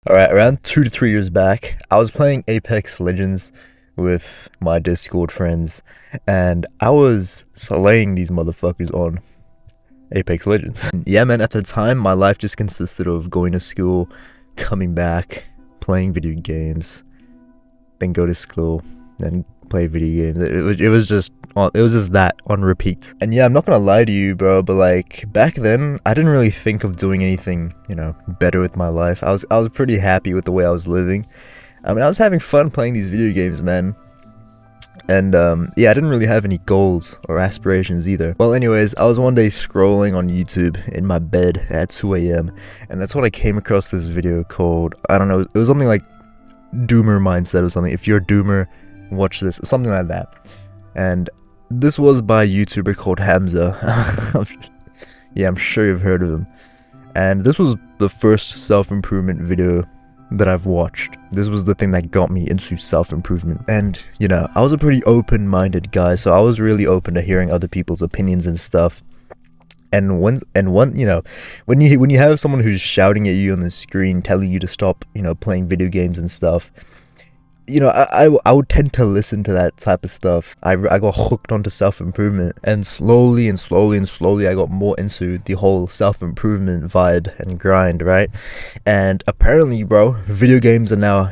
Alright, around 2 to 3 years back, I was playing Apex Legends with my Discord friends, and I was slaying these motherfuckers on Apex Legends. Yeah, man, at the time, my life just consisted of going to school, coming back, playing video games, then go to school, then play video games. It was just that on repeat. And yeah, I'm not gonna lie to you, bro, but like back then I didn't really think of doing anything, better with my life. I was pretty happy with the way I was living. I mean, I was having fun playing these video games, man. And yeah, I didn't really have any goals or aspirations either. Well, anyways, I was one day scrolling on YouTube in my bed at 2 a.m. and that's when I came across this video called, I don't know, it was something like Doomer Mindset or something. If you're a Doomer, watch this, something like that. And this was by a YouTuber called Hamza. Yeah, I'm sure you've heard of him. And this was the first self-improvement video that I've watched. This was the thing that got me into self-improvement. And, I was a pretty open-minded guy, so I was really open to hearing other people's opinions and stuff. And when you have someone who's shouting at you on the screen, telling you to stop, playing video games and stuff, I would tend to listen to that type of stuff. I got hooked onto self-improvement, and slowly I got more into the whole self-improvement vibe and grind, right? And apparently, bro, video games are now,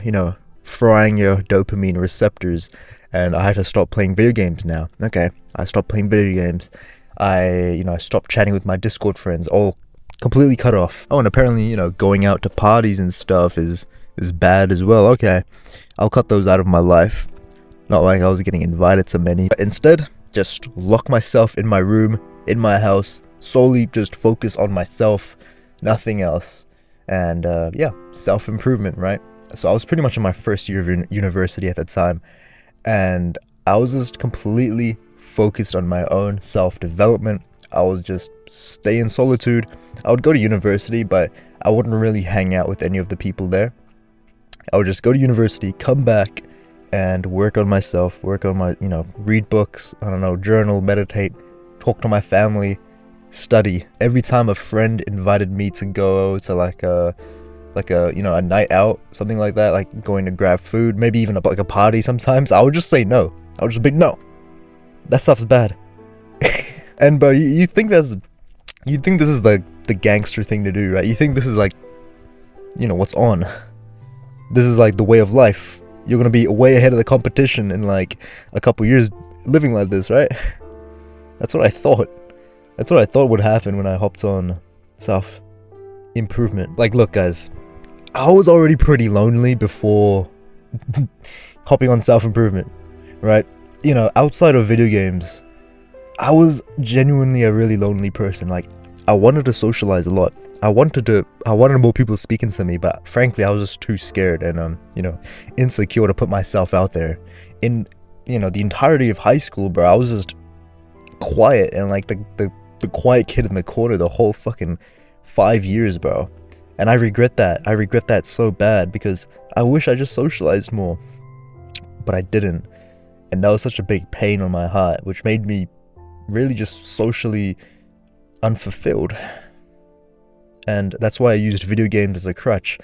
frying your dopamine receptors, and I had to stop playing video games now. Okay, I stopped playing video games. I stopped chatting with my Discord friends, all completely cut off. Oh, and apparently, going out to parties and stuff is bad as well. Okay, I'll cut those out of my life. Not like I was getting invited to many, but instead, just lock myself in my room, in my house, solely just focus on myself, nothing else. And yeah, self-improvement, right? So I was pretty much in my first year of university at the time, and I was just completely focused on my own self-development. I was just stay in solitude. I would go to university, but I wouldn't really hang out with any of the people there. I would just go to university, come back, and work on myself, work on my, read books, journal, meditate, talk to my family, study. Every time a friend invited me to go to like a night out, something like that, like going to grab food, maybe even like a party sometimes, I would just say no. I would just be no. That stuff's bad. And bro, you think this is like the gangster thing to do, right? You think this is like, what's on? This is like the way of life. You're gonna be way ahead of the competition in like a couple years living like this, right? That's what I thought. That's what I thought would happen when I hopped on self-improvement. Like, look guys, I was already pretty lonely before hopping on self-improvement, right? Outside of video games, I was genuinely a really lonely person. Like, I wanted to socialize a lot. I wanted more people speaking to me, but frankly, I was just too scared and insecure to put myself out there. In the entirety of high school, bro, I was just quiet and like the quiet kid in the corner the whole fucking 5 years, bro. And I regret that. I regret that so bad because I wish I just socialized more, but I didn't. And that was such a big pain on my heart, which made me really just socially unfulfilled. And that's why I used video games as a crutch,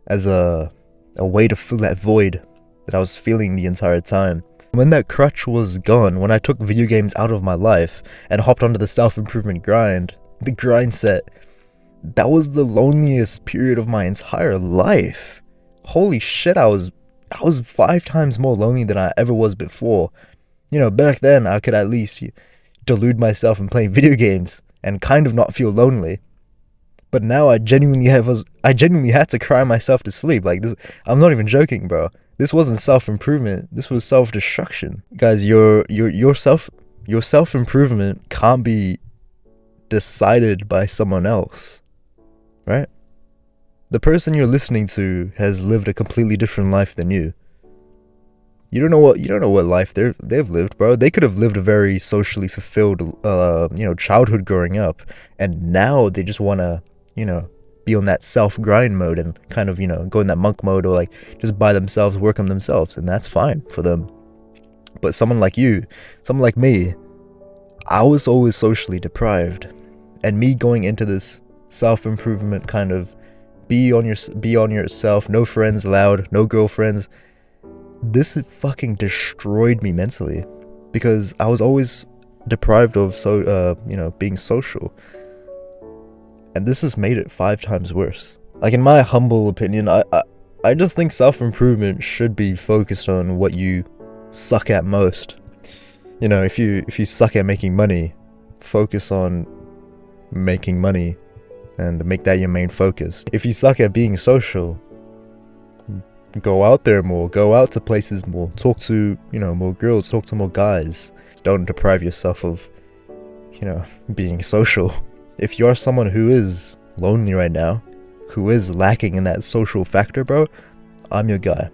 as a way to fill that void that I was feeling the entire time. When that crutch was gone, when I took video games out of my life and hopped onto the self-improvement grind, the grind set, that was the loneliest period of my entire life. Holy shit, I was 5 times more lonely than I ever was before. Back then I could at least delude myself in playing video games and kind of not feel lonely. But now I genuinely had to cry myself to sleep. Like this, I'm not even joking, bro. This wasn't self-improvement. This was self-destruction. Guys, your self-improvement can't be decided by someone else, right? The person you're listening to has lived a completely different life than you. You don't know what life they've lived, bro. They could have lived a very socially fulfilled, childhood growing up, and now they just wanna, be on that self-grind mode and kind of, go in that monk mode or like just by themselves, work on themselves, and that's fine for them. But someone like me, I was always socially deprived, and me going into this self-improvement kind of be on yourself, no friends allowed, no girlfriends. This fucking destroyed me mentally, because I was always deprived of being social, and this has made it 5 times worse. Like, in my humble opinion, I just think self-improvement should be focused on what you suck at most. You know, if you suck at making money, focus on making money and make that your main focus. If you suck at being social, go out there more, go out to places more, talk to, more girls, talk to more guys. Don't deprive yourself of, being social. If you're someone who is lonely right now, who is lacking in that social factor, bro, I'm your guy,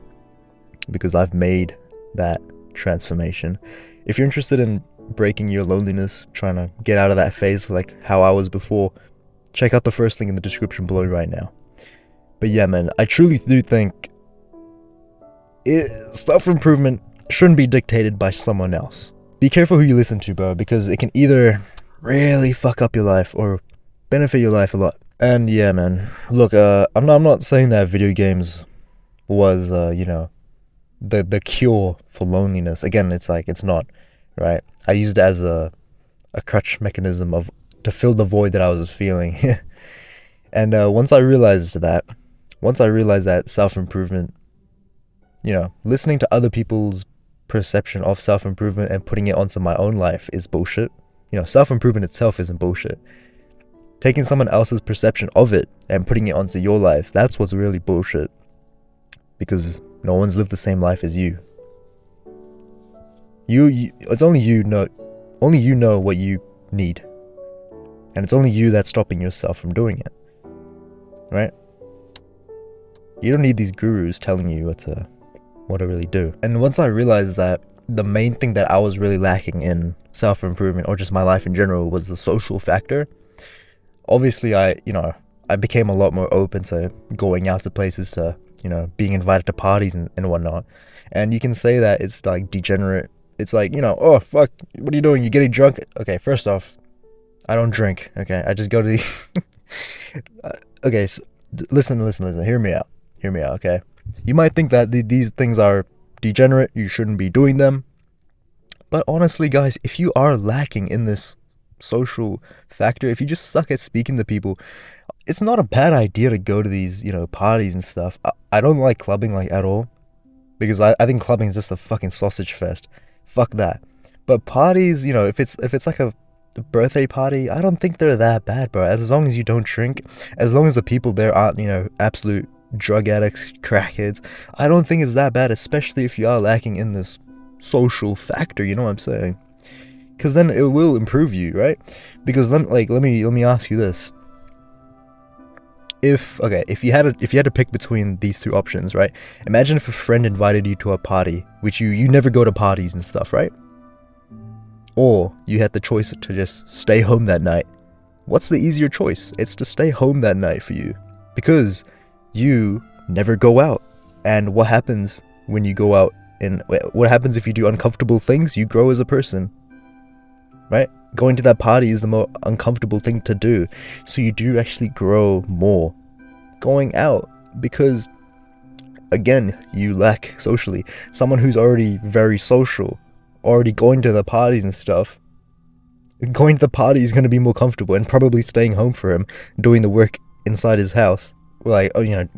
because I've made that transformation. If you're interested in breaking your loneliness, trying to get out of that phase like how I was before, check out the first link in the description below right now. But yeah, man, I truly do think self-improvement shouldn't be dictated by someone else. Be careful who you listen to, bro, because it can either really fuck up your life or benefit your life a lot. And yeah, man, look, I'm not saying that video games was the cure for loneliness. Again, it's not, right? I used it as a crutch mechanism to fill the void that I was feeling. And once I realized that self-improvement, listening to other people's perception of self-improvement and putting it onto my own life is bullshit. Self-improvement itself isn't bullshit. Taking someone else's perception of it and putting it onto your life, that's what's really bullshit. Because no one's lived the same life as you. It's only you know what you need. And it's only you that's stopping yourself from doing it. Right? You don't need these gurus telling you what to really do. And once I realized that the main thing that I was really lacking in self-improvement, or just my life in general, was the social factor, obviously I became a lot more open to going out to places, to being invited to parties and whatnot. And you can say that it's like degenerate. It's like, oh fuck, what are you doing? You getting drunk? Okay, first off, I don't drink. Okay, I just go to the okay, so listen, hear me out, okay? You might think that these things are degenerate, you shouldn't be doing them, but honestly, guys, if you are lacking in this social factor, if you just suck at speaking to people, it's not a bad idea to go to these parties and stuff. I don't like clubbing like at all, because I think clubbing is just a fucking sausage fest. Fuck that. But parties, if it's like a birthday party, I don't think they're that bad, bro. As long as you don't drink, as long as the people there aren't absolute drug addicts, crackheads, I don't think it's that bad, especially if you are lacking in this social factor, you know what I'm saying? Because then it will improve you, right? Because let me ask you this. If you had to pick between these two options, right? Imagine if a friend invited you to a party, which you never go to parties and stuff, right? Or you had the choice to just stay home that night. What's the easier choice? It's to stay home that night for you, because you never go out. And what happens when you go out, and what happens if you do uncomfortable things? You grow as a person, right? Going to that party is the more uncomfortable thing to do, so you do actually grow more going out, because again, you lack socially. Someone who's already very social, already going to the parties and stuff, going to the party is going to be more comfortable, and probably staying home for him, doing the work inside his house, like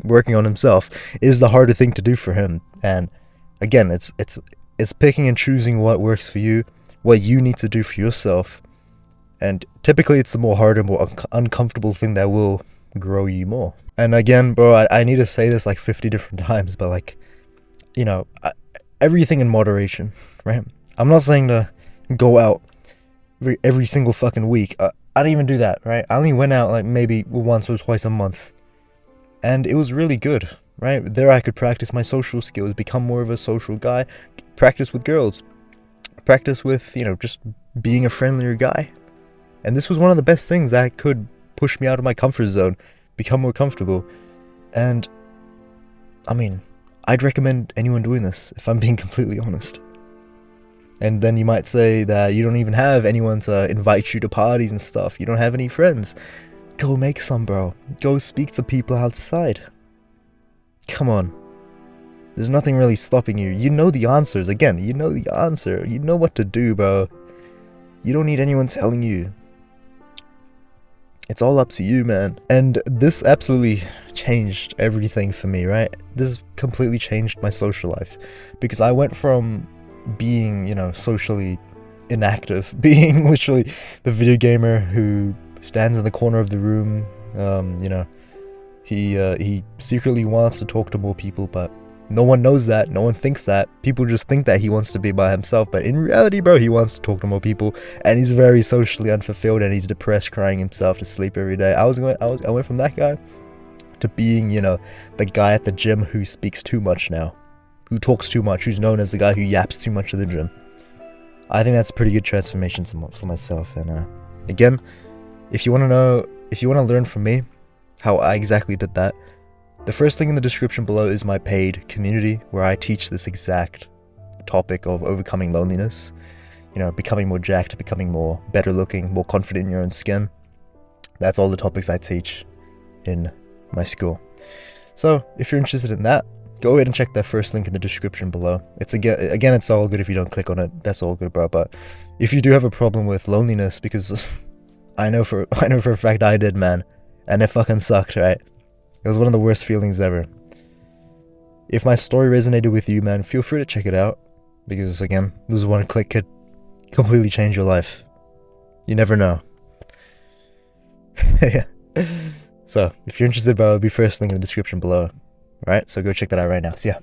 working on himself, is the harder thing to do for him. And again, it's picking and choosing what works for you, what you need to do for yourself. And typically it's the more harder, more uncomfortable thing that will grow you more. And again, bro, I need to say this like 50 different times, but like, everything in moderation, right? I'm not saying to go out every single fucking week. I didn't even do that, right? I only went out like maybe once or twice a month, and it was really good, right? There I could practice my social skills, become more of a social guy, practice with girls, practice with, just being a friendlier guy. And this was one of the best things that could push me out of my comfort zone, become more comfortable. And I mean, I'd recommend anyone doing this, if I'm being completely honest. And then you might say that you don't even have anyone to invite you to parties and stuff. You don't have any friends. Go make some, bro. Go speak to people outside. Come on. There's nothing really stopping you. You know the answers. Again, you know the answer. You know what to do, bro. You don't need anyone telling you. It's all up to you, man. And this absolutely changed everything for me, right? This completely changed my social life. Because I went from being, you know, socially inactive, being literally the video gamer who stands in the corner of the room, you know, he secretly wants to talk to more people, but no one knows that, no one thinks that. People just think that he wants to be by himself, but in reality, bro, he wants to talk to more people, and he's very socially unfulfilled, and he's depressed, crying himself to sleep every day. I went from that guy to being, you know, the guy at the gym who speaks too much now, who talks too much, who's known as the guy who yaps too much at the gym. I think that's a pretty good transformation for myself, and again, if you want to learn from me how I exactly did that, the first thing in the description below is my paid community where I teach this exact topic of overcoming loneliness, you know, becoming more jacked, becoming more better looking, more confident in your own skin. That's all the topics I teach in my school. So if you're interested in that, go ahead and check that first link in the description below. It's again, it's all good if you don't click on it. That's all good, bro. But if you do have a problem with loneliness, because I know for a fact I did, man, and it fucking sucked, right? It was one of the worst feelings ever. If my story resonated with you, man, feel free to check it out, because again, this one click could completely change your life. You never know. Yeah. So if you're interested, bro, it'll be first link in the description below. Alright, so go check that out right now. See ya.